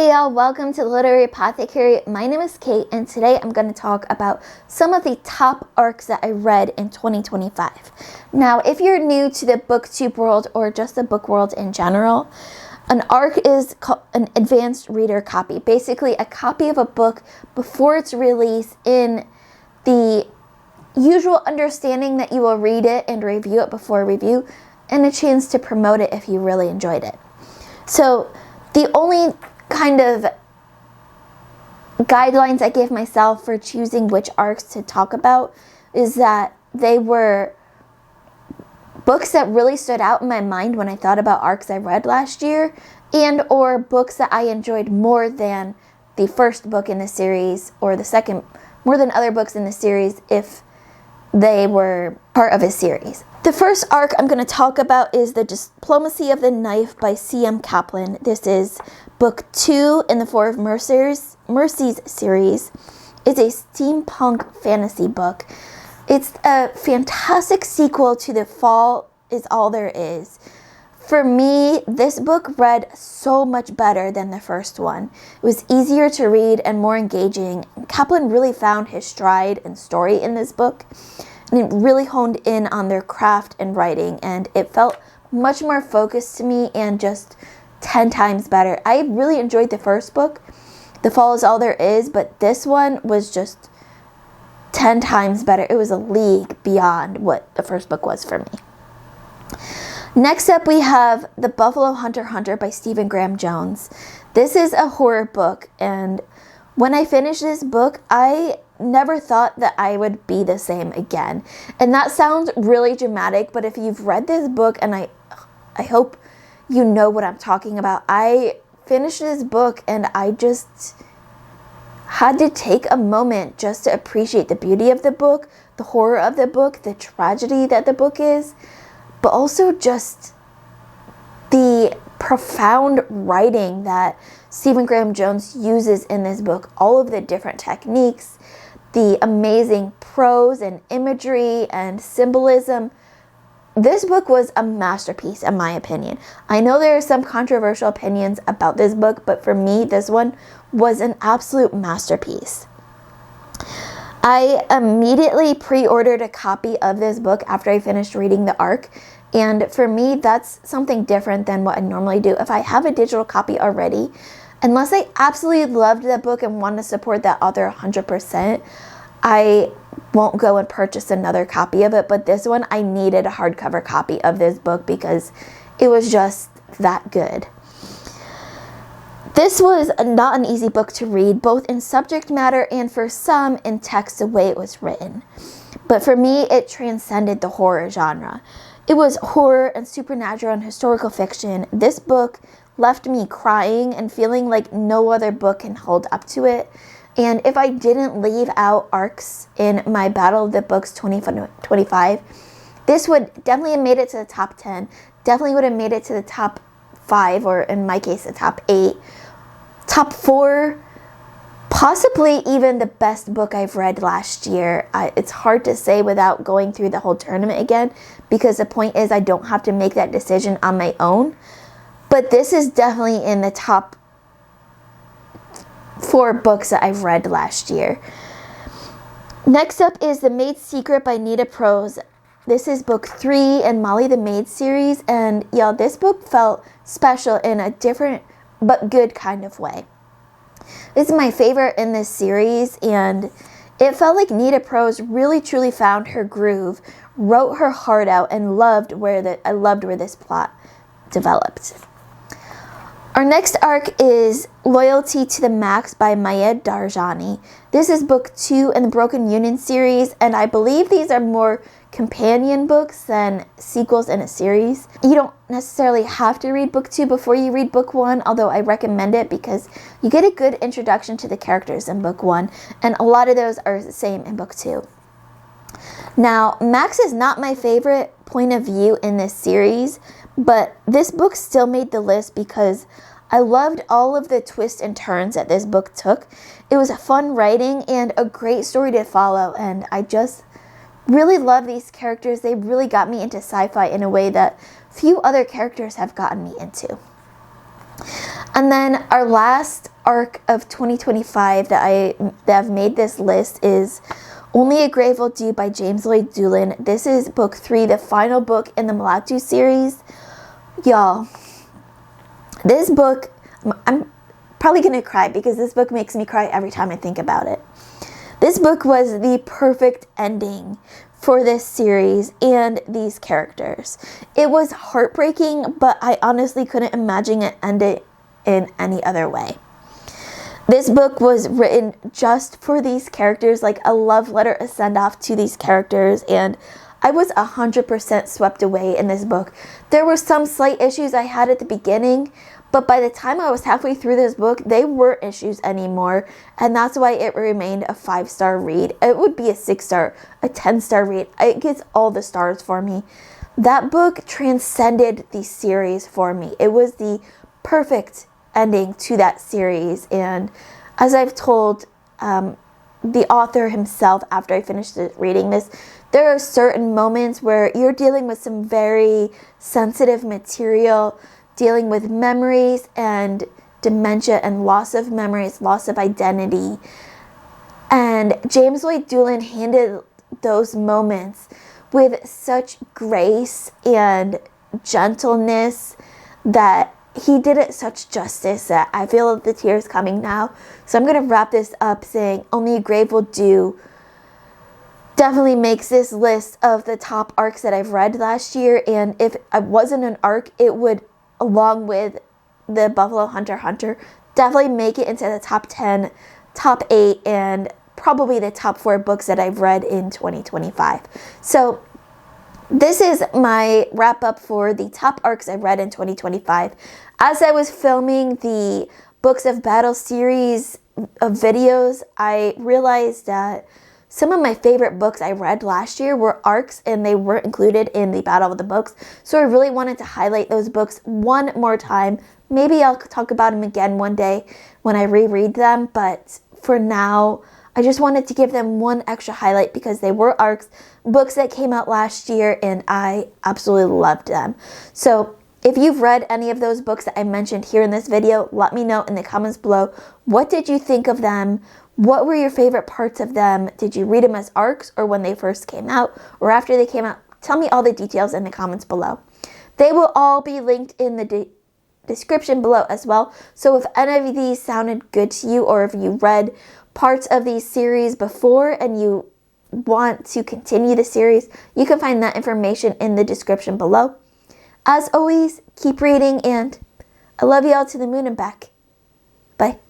Hey y'all, welcome to the Literary Apothecary. My name is Kate, and today I'm going to talk about some of the top ARCs that I read in 2025. Now, if you're new to the booktube world or just the book world in general, an ARC is an advanced reader copy, basically a copy of a book before its release in the usual understanding that you will read it and review it before review, and a chance to promote it if you really enjoyed it. So, the only kind of guidelines I gave myself for choosing which ARCs to talk about is that they were books that really stood out in my mind when I thought about ARCs I read last year, and or books that I enjoyed more than the first book in the series, or the second, more than other books in the series if they were part of a series. The first ARC I'm going to talk about is The Diplomacy of the Knife by C.M. Kaplan. This is book 2 in the Four of Mercy's series. It's a steampunk fantasy book. It's a fantastic sequel to The Fall Is All There Is. For me, this book read so much better than the first one. It was easier to read and more engaging. Kaplan really found his stride and story in this book, and it really honed in on their craft and writing, and it felt much more focused to me and just 10 times better. I really enjoyed the first book, The Fall Is All There Is, but this one was just 10 times better. It was a league beyond what the first book was for me. Next up, we have The Buffalo Hunter by Stephen Graham Jones. This is a horror book, and when I finished this book, I never thought that I would be the same again. And that sounds really dramatic, but if you've read this book, and I hope you know what I'm talking about, I finished this book and I just had to take a moment just to appreciate the beauty of the book, the horror of the book, the tragedy that the book is, but also just the profound writing that Stephen Graham Jones uses in this book. All of the different techniques, the amazing prose and imagery and symbolism. This book was a masterpiece, in my opinion. I know there are some controversial opinions about this book, but for me, this one was an absolute masterpiece. I immediately pre-ordered a copy of this book after I finished reading the ARC, and for me, that's something different than what I normally do. If I have a digital copy already, unless I absolutely loved that book and want to support that author 100%, I won't go and purchase another copy of it. But this one, I needed a hardcover copy of this book because it was just that good. This was not an easy book to read, both in subject matter and for some in text, the way it was written. But for me, it transcended the horror genre. It was horror and supernatural and historical fiction. This book left me crying and feeling like no other book can hold up to it. And if I didn't leave out ARCs in my Battle of the Books 2025, this would definitely have made it to the top 10, definitely would have made it to the top 5, or in my case, the top 8, top 4, possibly even the best book I've read last year. It's hard to say without going through the whole tournament again, because the point is I don't have to make that decision on my own. But this is definitely in the top 4 books that I've read last year. Next up is The Maid's Secret by Nita Prose. This is book 3 in Molly the Maid series, and y'all, this book felt special in a different but good kind of way. This is my favorite in this series, and it felt like Nita Prose really truly found her groove, wrote her heart out, and I loved where this plot developed. Our next ARC is Loyalty to the Max by Maid Darjani. This is book 2 in the Broken Union series, and I believe these are more companion books than sequels in a series. You don't necessarily have to read book 2 before you read book 1, although I recommend it because you get a good introduction to the characters in book 1, and a lot of those are the same in book 2. Now, Max is not my favorite point of view in this series, but this book still made the list because I loved all of the twists and turns that this book took. It was a fun writing and a great story to follow, and I just really love these characters. They really got me into sci-fi in a way that few other characters have gotten me into. And then our last arc of 2025 that have made this list is Only a Grave Will Do by James Lloyd Doolin. This is book 3, the final book in the Mulatu series. Y'all, this book, I'm probably gonna cry because this book makes me cry every time I think about it. This book was the perfect ending for this series and these characters. It was heartbreaking, but I honestly couldn't imagine it ended in any other way. This book was written just for these characters, like a love letter, a send-off to these characters, and I was 100% swept away in this book. There were some slight issues I had at the beginning, but by the time I was halfway through this book, they weren't issues anymore, and that's why it remained a 5-star read. It would be a 6-star, a 10-star read. It gets all the stars for me. That book transcended the series for me. It was the perfect ending to that series, and as I've told the author himself after I finished reading this, there are certain moments where you're dealing with some very sensitive material, dealing with memories and dementia and loss of memories, loss of identity. And James Lloyd Doolin handled those moments with such grace and gentleness that he did it such justice that I feel the tears coming now. So I'm going to wrap this up saying Only a Grave Will Do definitely makes this list of the top arcs that I've read last year. And if I wasn't an arc, it would, along with the Buffalo Hunter, definitely make it into the top 10, top 8, and probably the top 4 books that I've read in 2025. So this is my wrap up for the top arcs I've read in 2025. As I was filming the Books of Battle series of videos, I realized that some of my favorite books I read last year were arcs, and they weren't included in the Battle of the Books. So I really wanted to highlight those books one more time. Maybe I'll talk about them again one day when I reread them. But for now, I just wanted to give them one extra highlight because they were arcs, books that came out last year, and I absolutely loved them. So if you've read any of those books that I mentioned here in this video, let me know in the comments below. What did you think of them? What were your favorite parts of them? Did you read them as arcs or when they first came out or after they came out? Tell me all the details in the comments below. They will all be linked in the description below as well. So if any of these sounded good to you, or if you read parts of these series before and you want to continue the series, you can find that information in the description below. As always, keep reading, and I love you all to the moon and back. Bye.